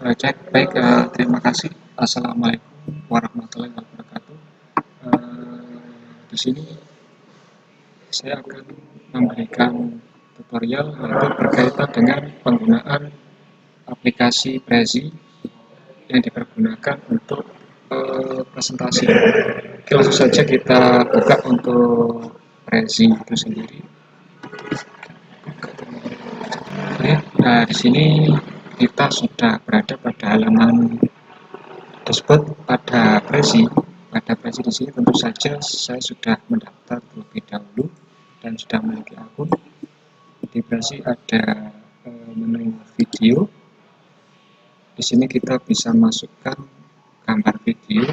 Cek, baik, terima kasih. Assalamualaikum warahmatullahi wabarakatuh. Di sini saya akan memberikan tutorial yaitu berkaitan dengan penggunaan aplikasi Prezi yang dipergunakan untuk presentasi. Oke, langsung saja kita buka untuk Prezi itu sendiri. Oke, nah di sini kita sudah berada pada halaman tersebut. Pada Prezi di sini tentu saja saya sudah mendaftar terlebih dahulu dan sudah memiliki akun. Di Prezi ada menu video. Di sini kita bisa masukkan gambar video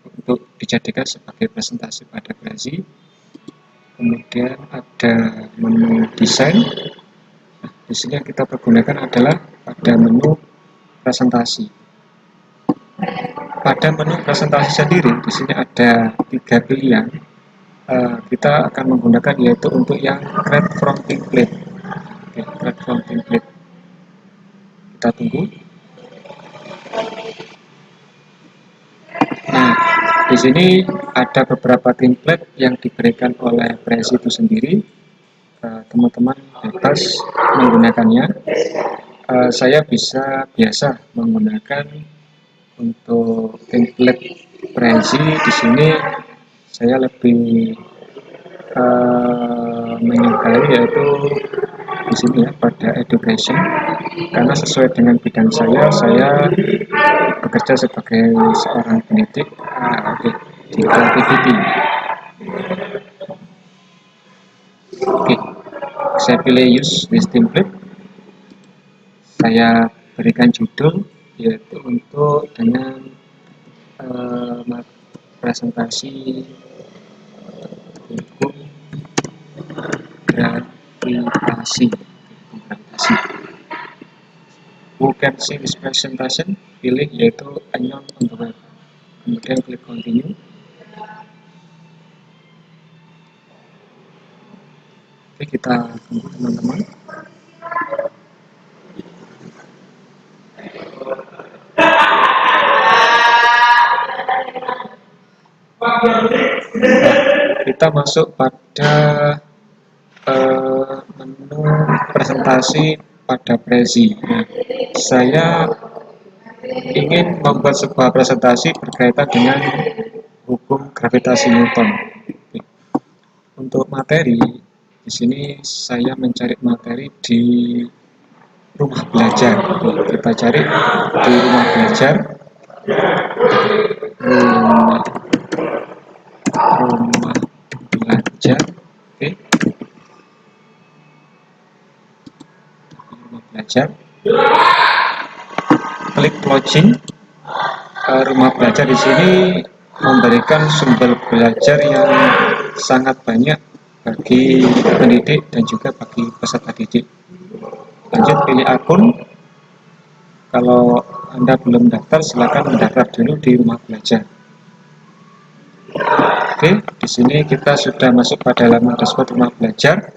untuk dijadikan sebagai presentasi pada Prezi. Kemudian ada menu desain. Nah, di sini yang kita pergunakan adalah pada menu presentasi. Pada menu presentasi sendiri, di sini ada 3 pilihan. Kita akan menggunakan yaitu untuk yang create from template. Oke, create from template. Kita tunggu. Nah, di sini ada beberapa template yang diberikan oleh Prezi itu sendiri. Teman-teman bebas menggunakannya. Saya biasa menggunakan untuk template Prezi. Di sini saya lebih menyukai yaitu di sini ya, pada education, karena sesuai dengan bidang saya bekerja sebagai seorang pendidik di creativity. Oke, saya pilih use this template. Saya berikan judul yaitu untuk dengan presentasi hukum gravitasi. Who can see this presentation? Pilih yaitu unknown on the web. Kemudian klik continue. Oke, kita tunggu teman-teman. Kita masuk pada menu presentasi pada Prezi. Nah, saya ingin membuat sebuah presentasi berkaitan dengan hukum gravitasi Newton. Untuk materi, di sini saya mencari materi di rumah belajar. Kita cari di rumah belajar. Rumah belajar. Oke. Rumah belajar. Klik login. Rumah belajar di sini memberikan sumber belajar yang sangat banyak bagi pendidik dan juga bagi peserta didik. Lanjut pilih akun. Kalau Anda belum daftar, silakan mendaftar dulu di rumah belajar. Oke, di sini kita sudah masuk pada halaman dashboard rumah belajar.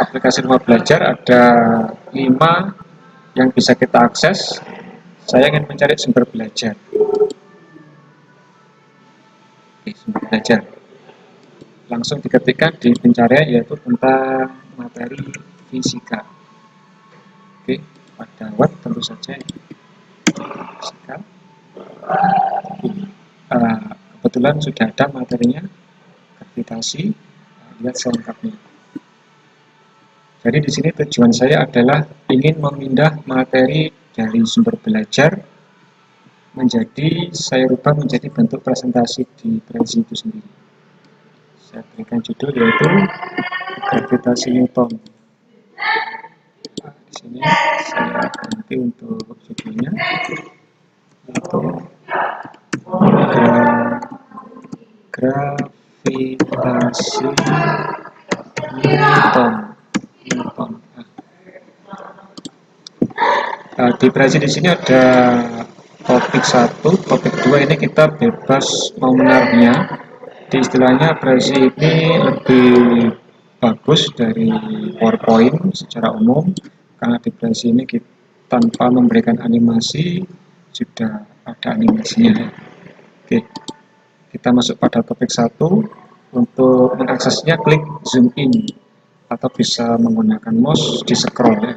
Aplikasi rumah belajar ada 5 yang bisa kita akses. Saya ingin mencari sumber belajar. Oke, sumber belajar. Langsung diketikkan di pencarian yaitu tentang materi fisika. Oke, pada web tentu saja fisika. Kebetulan sudah ada materinya gravitasi. Lihat selengkapnya. Jadi di sini tujuan saya adalah ingin memindah materi dari sumber belajar saya rubah menjadi bentuk presentasi di Prezi itu sendiri. Saya berikan judul yaitu gravitasi Newton. Di sini saya ganti untuk judulnya yaitu gravitasi Newton. Di Prezi di sini ada topik 1, topik 2 ini kita bebas mau menaruhnya. Di istilahnya Prezi ini lebih bagus dari PowerPoint secara umum, karena di Prezi ini kita tanpa memberikan animasi sudah ada animasinya. Oke, kita masuk pada topik 1. Untuk mengaksesnya klik zoom in atau bisa menggunakan mouse di scroll ya.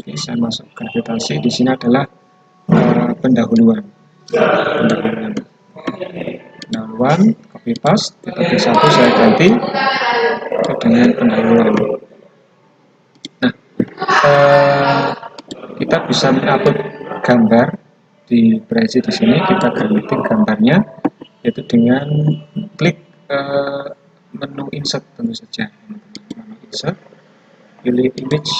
Oke, saya masuk gravitasi. Di sini adalah pendahuluan. Pendahuluan, copy paste. Di topik 1 saya ganti dengan pendahuluan. Nah, kita bisa mengupload gambar di Prezi. Di sini kita ganti gambarnya yaitu dengan klik menu insert tentu saja. Menu insert, pilih image.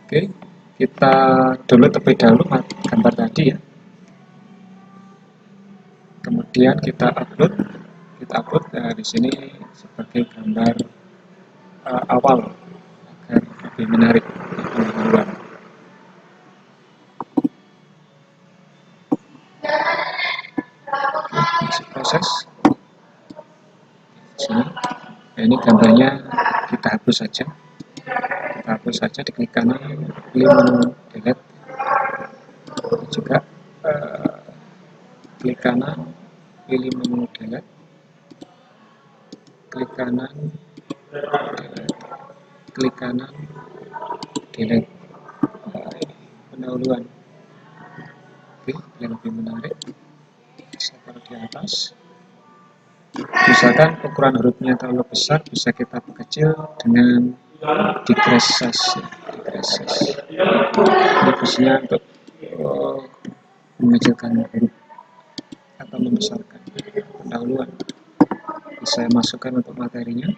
Oke, kita download terlebih dahulu gambar tadi ya. Kemudian kita upload. Di sini sebagai gambar awal agar lebih menarik pendahuluan. Masih proses. Sini. Nah, ini gambarnya kita hapus saja. Diklik kanan, pilih menu delete. Juga klik kanan, pilih menu delete. Klik kanan, delete. Pendahuluan. Oke, yang lebih menarik. Saya taruh di atas. Misalkan ukuran hurufnya terlalu besar, bisa kita perkecil dengan decrease size. Ini fungsinya untuk mengecilkan huruf atau membesarkan. Pendahuluan. Saya masukkan untuk materinya.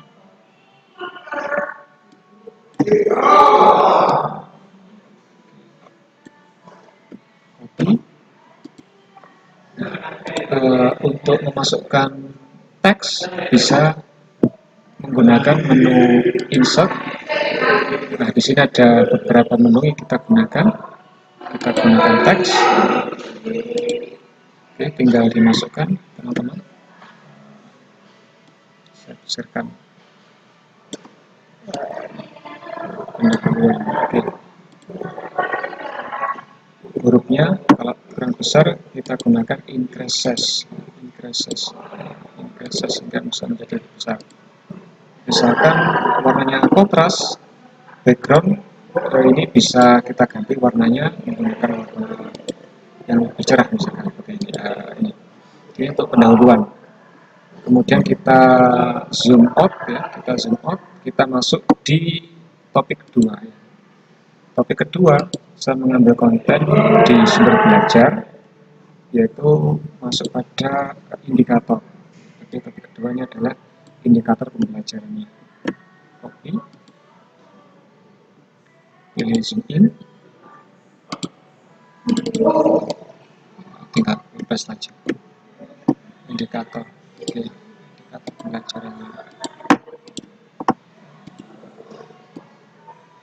Copy. Untuk memasukkan teks bisa menggunakan menu insert. Nah, di sini ada beberapa menu yang kita gunakan. Kita gunakan teks. Oke, tinggal dimasukkan, teman-teman. Saya besarkan. Pendahuluan. Oke. Hurufnya kalau kurang besar kita gunakan increase sehingga bisa menjadi besar. Misalkan warnanya kontras background, ini bisa kita ganti warnanya menggunakan warna yang lebih cerah, misalkan seperti ini. Ini untuk pendahuluan. Kemudian kita zoom out ya, kita masuk di topik kedua ya. Topik kedua, saya mengambil konten di sumber belajar, yaitu masuk pada indikator. Jadi topik keduanya adalah indikator pembelajarannya. Copy, pilih zoom in, tinggal bebas saja. Indikator, oke, indikator pembelajarannya.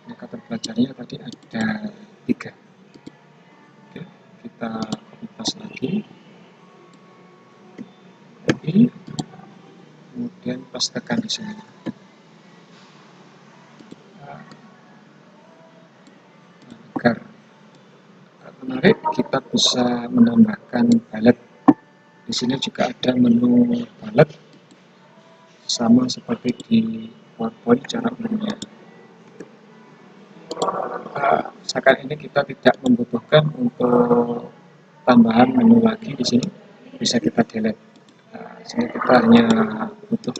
Indikator belajarnya tadi ada 3. Oke, kita copy paste lagi. Copy, kemudian pastekan di sini. Agar menarik, kita bisa menambahkan bullet. Di sini juga ada menu bullet, sama seperti di PowerPoint cara umumnya. Sekarang ini kita tidak membutuhkan untuk tambahan menu lagi di sini, bisa kita delete. Sini kita hanya butuh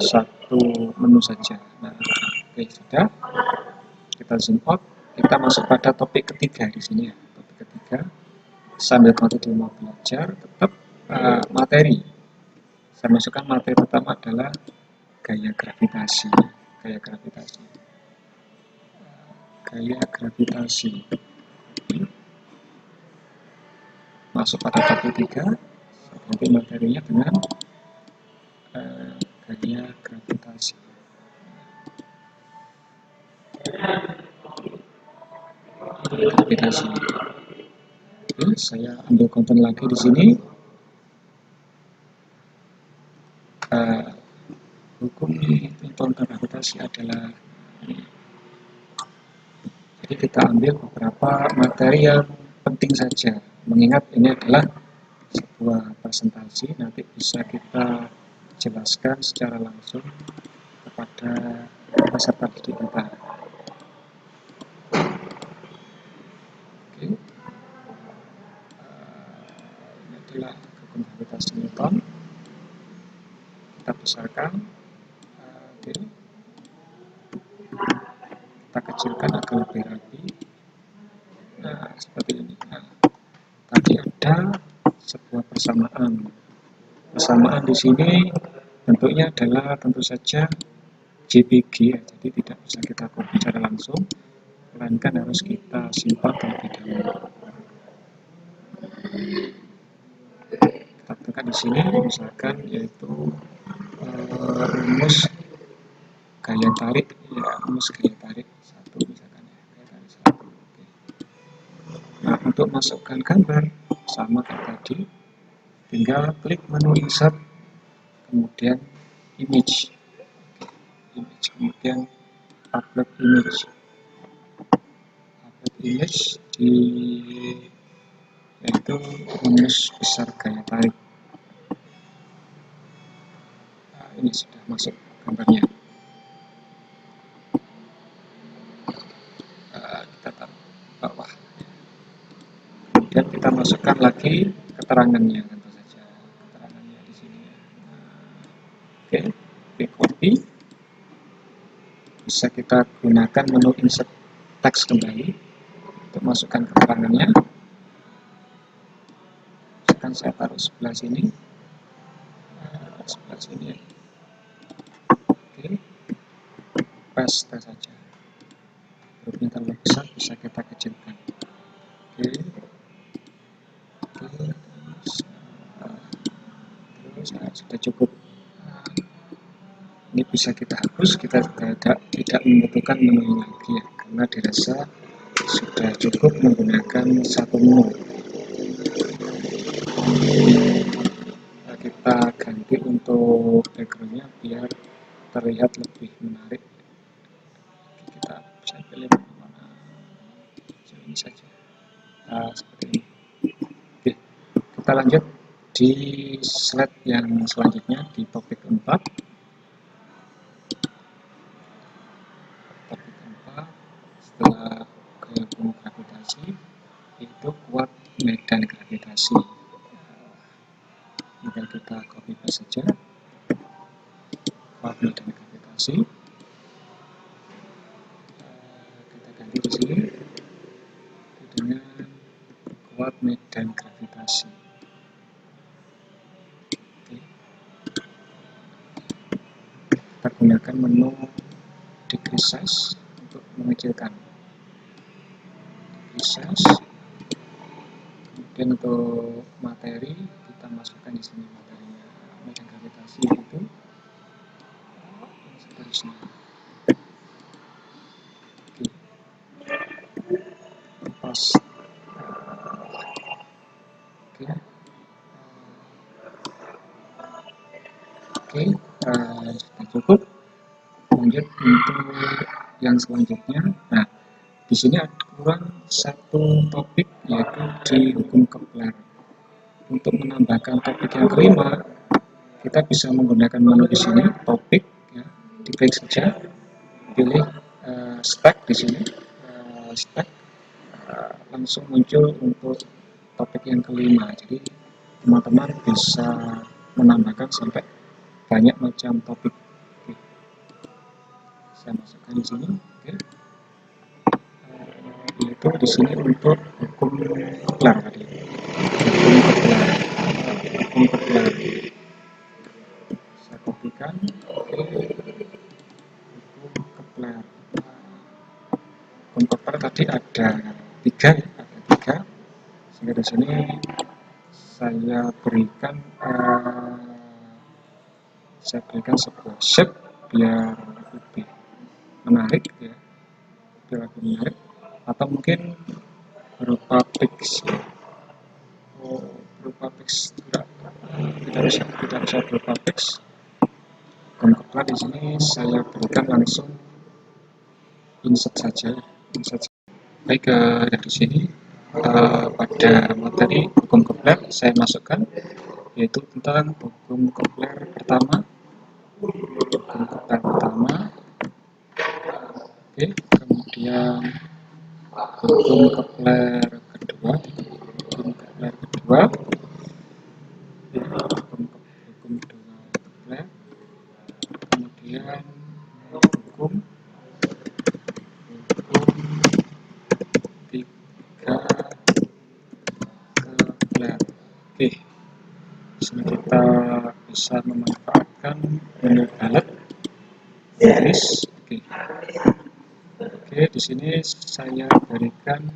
satu menu saja. Nah, oke, sudah. Kita zoom out. Kita masuk pada topik ketiga di sini ya. Topik ketiga, sambil konten mau belajar, tetap materi. Saya masukkan materi pertama adalah gaya gravitasi. Masuk pada topik 3, ganti materinya dengan gaya gravitasi. Oke, saya ambil konten lagi di sini. Hukum tentang gravitasi adalah Jadi kita ambil beberapa materi yang penting saja, mengingat ini adalah sebuah presentasi, nanti bisa kita jelaskan secara langsung kepada peserta didik kita. Oke. Ini adalah hukum gravitasi Newton. Kita besarkan. Oke. Kita kecilkan agar lebih rapi. Nah, seperti ini. Nah, tadi ada sebuah persamaan. Persamaan di sini bentuknya adalah tentu saja JPG, ya, jadi tidak bisa kita copy secara langsung, melainkan harus kita simpan terlebih dahulu. Kita tekan di sini, misalkan yaitu rumus gaya tarik, ya rumus gaya tarik 1 misalkan ya, gaya tarik 1. Oke. Nah, untuk masukkan gambar sama kayak tadi, tinggal klik menu insert, kemudian image, kemudian upload image di yaitu rumus besar gaya tarik. Nah, ini sudah masuk gambarnya. Kita taruh bawah. Kemudian kita masukkan lagi keterangannya, tentu saja keterangannya di sini. Oke, copy. Bisa kita gunakan menu insert teks kembali untuk masukkan keterangannya. Misalkan saya taruh sebelah sini, sebelah sini. Oke, paste saja. Hurufnya terlalu besar, bisa kita kecilkan. Oke, terus sudah cukup. Ini bisa kita hapus, kita tidak membutuhkan menu lagi ya, karena dirasa sudah cukup menggunakan satu menu. Kita ganti untuk backgroundnya biar terlihat lebih menarik. Kita bisa pilih mana ini saja. Nah, seperti ini. Oke, kita lanjut di slide yang selanjutnya di topik 4. Topik 4 setelah hukum gravitasi itu kuat medan gravitasi. Tinggal kita copy paste saja. Kuat medan gravitasi. Kita ganti di sini dengan kuat medan gravitasi. Oke. Kita gunakan menu decrease size untuk mengecilkan. Decrease size. Kemudian untuk materi kita masukkan di sini materinya medan gravitasi itu seterusnya. Oke. Pas. Oke. Oke, sudah cukup. Lanjut untuk yang selanjutnya. Nah, di sini ada kurang satu topik, yaitu di hukum Kepler. Untuk menambahkan topik yang kelima, kita bisa menggunakan menu di sini, topik, ya, diklik saja, pilih stack di sini, stack, langsung muncul untuk topik yang kelima. Jadi teman-teman bisa menambahkan sampai banyak macam topik. Oke. Saya masukkan di sini. Oke. Yaitu di sini untuk hukum Kepler tadi. Hukum Kepler. Saya kopikan. Oke. Hukum Kepler. Hukum Kepler tadi ada 3, ya, ada 3. Sehingga di sini saya berikan sebuah shape biar lebih menarik, ya, biar lebih menarik, atau mungkin berupa pix, ya. Berupa pix tidak bisa berupa pix. Hukum Kepler di sini saya berikan langsung insert saja, insert. Baik, dari sini pada materi hukum Kepler saya masukkan yaitu tentang hukum Kepler pertama, oke, kemudian hukum Kepler kedua, ya, hukum kedua Kepler, kemudian hukum tiga Kepler. Oke, di sini kita bisa memanfaatkan menu ballot Inggris. Oke, di sini saya berikan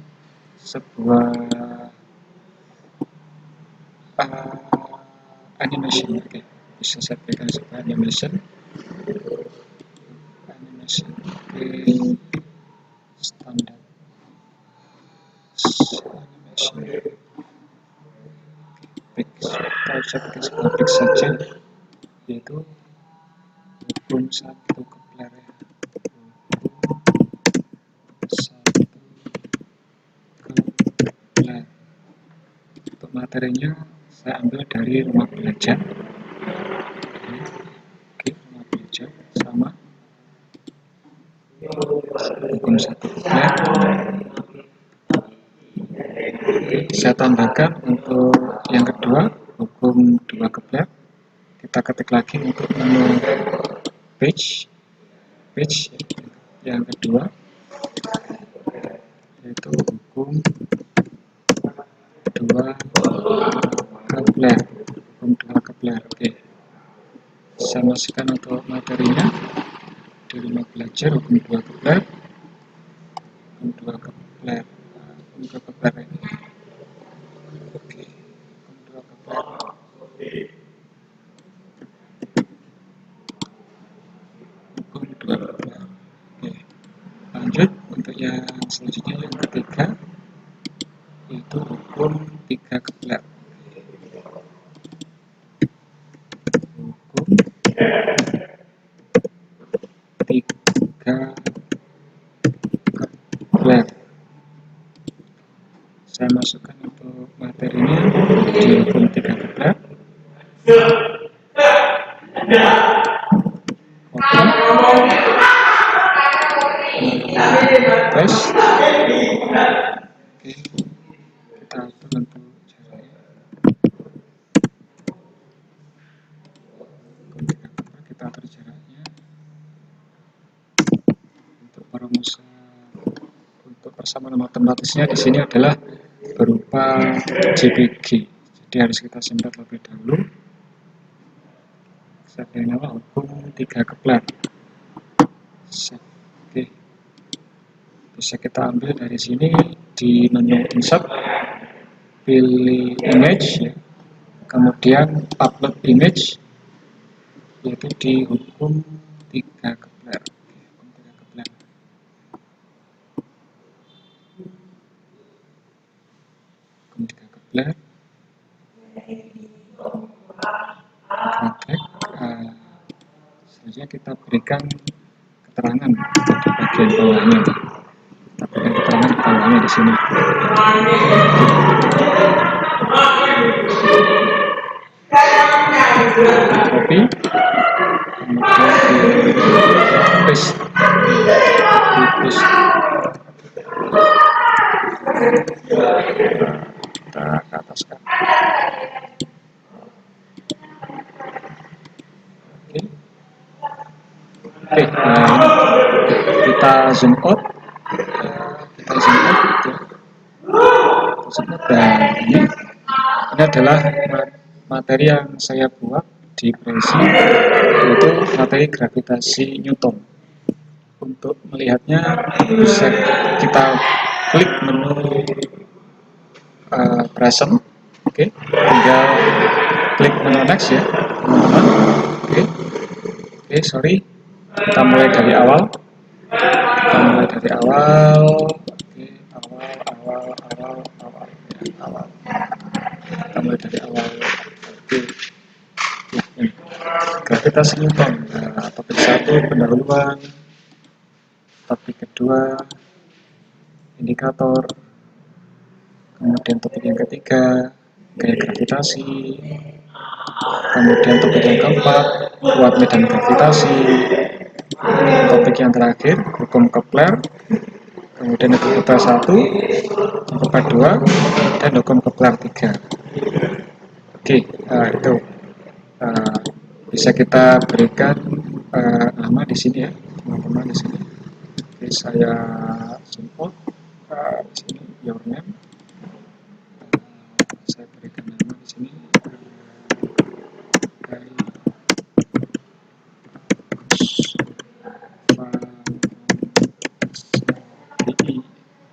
sebuah animation. Oke, bisa saya berikan sebuah animation. Oke, standar animation. Kita pakai sebuah teks saja, yaitu hukum satu Kepler. Untuk materinya saya ambil dari rumah belajar. Oke, rumah belajar sama hukum satu Kepler. Saya tambahkan untuk yang kedua hukum dua Kepler. Kita ketik lagi untuk menu page yang kedua, yaitu hukum dua Kepler. Oke, saya masukkan untuk materinya di rumah belajar hukum dua Kepler ini. Oke, hukum dua Kepler. Oke, lanjut untuk yang selanjutnya, yang ketiga, yaitu hukum tiga Kepler. Hukum tiga Kepler. Saya masukkan untuk materinya di hukum tiga Kepler. Tes. Oke, kita atur untuk caranya. Kita atur jaraknya. Untuk perumusan, untuk persamaan matematisnya di sini adalah berupa JPG. Jadi harus kita simpan terlebih dahulu. Saya beri nama hukum tiga Kepler. Oke, bisa kita ambil dari sini di menu insert, pilih image, ya. Kemudian upload image, yaitu di hukum tiga Kepler. Hukum tiga Kepler. Selanjutnya kita berikan keterangan di bagian bawahnya. Kita berikan keterangan di bawahnya di sini. Copy, kemudian paste. Kita ke ataskan. Oke, kita zoom out, dan ini adalah materi yang saya buat di Prezi, yaitu materi gravitasi Newton. Untuk melihatnya bisa kita klik menu present. Oke, tinggal klik menu next, ya teman-teman. Oke, sorry, kita mulai dari awal. Oke, kita mulai dari awal. Oke, gravitasi Newton. Topik 1 pendahuluan, topik kedua indikator, kemudian topik yang ketiga, gaya gravitasi, kemudian topik yang keempat, kuat medan gravitasi, topik yang terakhir, hukum Kepler, kemudian hukum Kepler 1, hukum Kepler 2, dan hukum Kepler 3. Oke, itu bisa kita berikan nama di sini ya, teman-teman di sini. Oke, saya simpul di sini your name. Saya berikan nama di sini.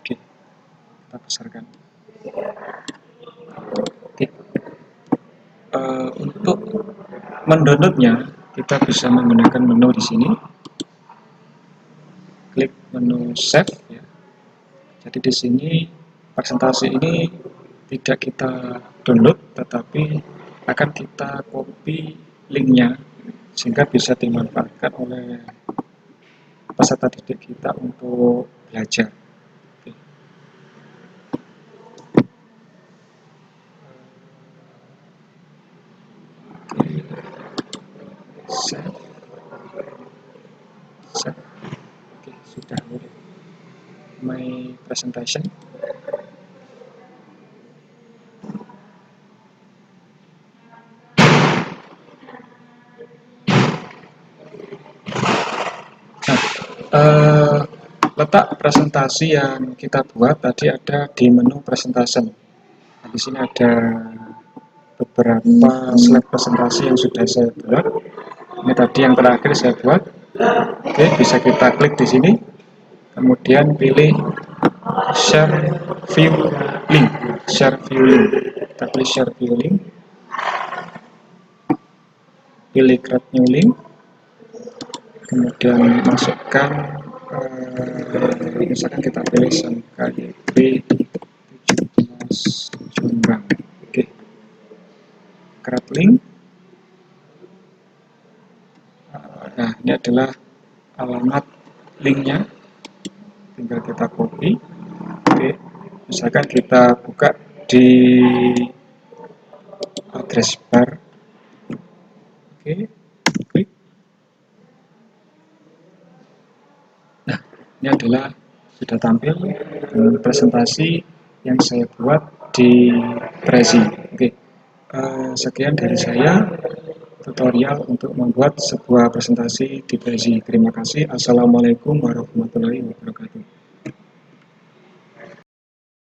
Oke, kita besarkan. Oke. Untuk mendownloadnya, kita bisa menggunakan menu di sini. Klik menu save ya. Jadi di sini presentasi ini tidak kita download, tetapi akan kita copy linknya sehingga bisa dimanfaatkan oleh peserta didik kita untuk belajar. Oke. Save. Oke, sudah my presentation. Letak presentasi yang kita buat tadi ada di menu presentation. Nah, di sini ada beberapa slide presentasi yang sudah saya buat. Ini tadi yang terakhir saya buat. Oke, bisa kita klik di sini. Kemudian pilih share view link. Share view link. Kita pilih share view link. Pilih create new link. Kemudian masukkan misalkan kita pilih SMKYP 17 Jombang. Oke, create link. Nah, ini adalah alamat linknya, tinggal kita copy. Oke, misalkan kita buka di address bar. Oke, klik. Nah, ini adalah sudah tampil presentasi yang saya buat di Prezi. Oke, sekian dari saya tutorial untuk membuat sebuah presentasi di Prezi. Terima kasih. Assalamualaikum warahmatullahi wabarakatuh.